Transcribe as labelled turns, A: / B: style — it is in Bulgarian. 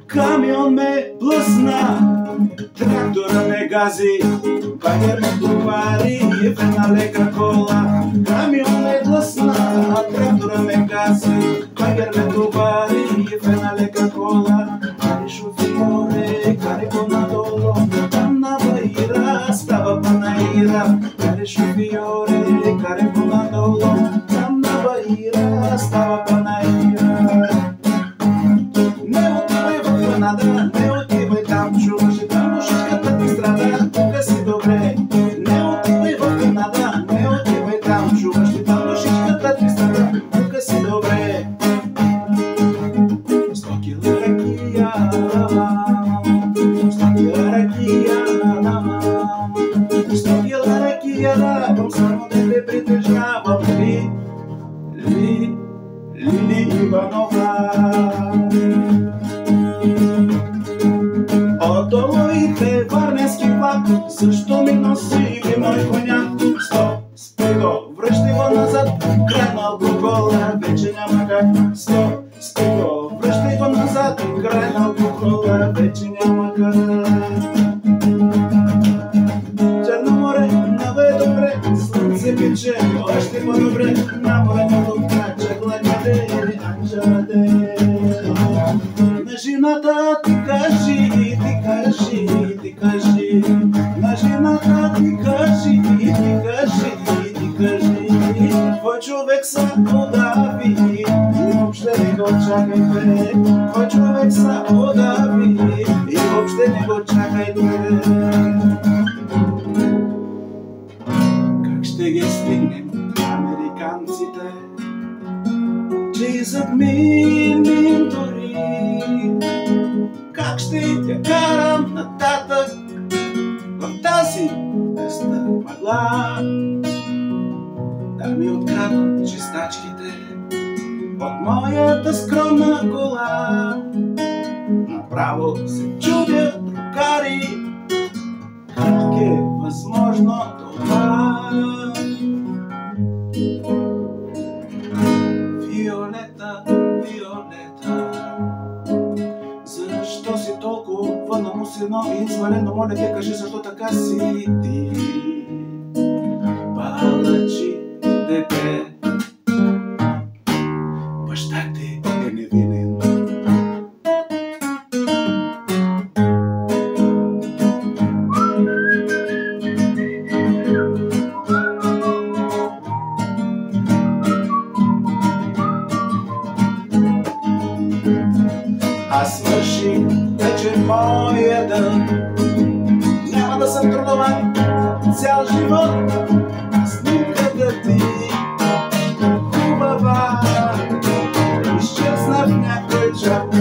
A: Камион ме блъсна, трактора ме гази, багер ме товари в една лека кола. Камион ме блъсна, трактора ме гази, багер ме товари в една лека кола. Кари шофьоре, кари го надолу, там на Баира става панаира. Кари шофьоре, кари го надолу, там на Баира става панаира. Не отивай там, чуваш ли там душичката ти страда, тука си добре. Не отивай в Канада, не отивай там, чуваш ли там душичката ти страда, тука си добре. 100 кила ракия, 100 кила ракия, 100 кила ракия, давам само да те притежавам. Лили Иванова. Отдолу иде варненски влак, също ми носи и мой коняк. Стоп, спи го, връщай го назад, край на алкохола, вече няма как. Стоп, спи го, връщай го назад, край на алкохола, вече няма как. Черно море, много е добре, слънце пече, още по-добре, на море на лука, чакладите, анджелате. На жената ти кажи, ти кажи, ти кажи. На жената ти кажи, ти кажи, ти кажи. Твой човек са удави и въобще не го чакайте. Твой човек са удави и въобще не го чакайте. Как ще ги стигнем американците, че задминем дори? Как ще я карам нататък в тази песна мъгла? Да ми откраднат чистачките от моята скромна кола. Направо се чудя, другари, как е възможно това? Виолета, Виолета, защо си толкова намусено и изварено? Моля те, кажи защо така си ти. Палачи дете, баща ти е невинен. Аз свърших вече моя ден, няма да съм трудован цял живот. Снимката ти хубава изчезна в някой джоб.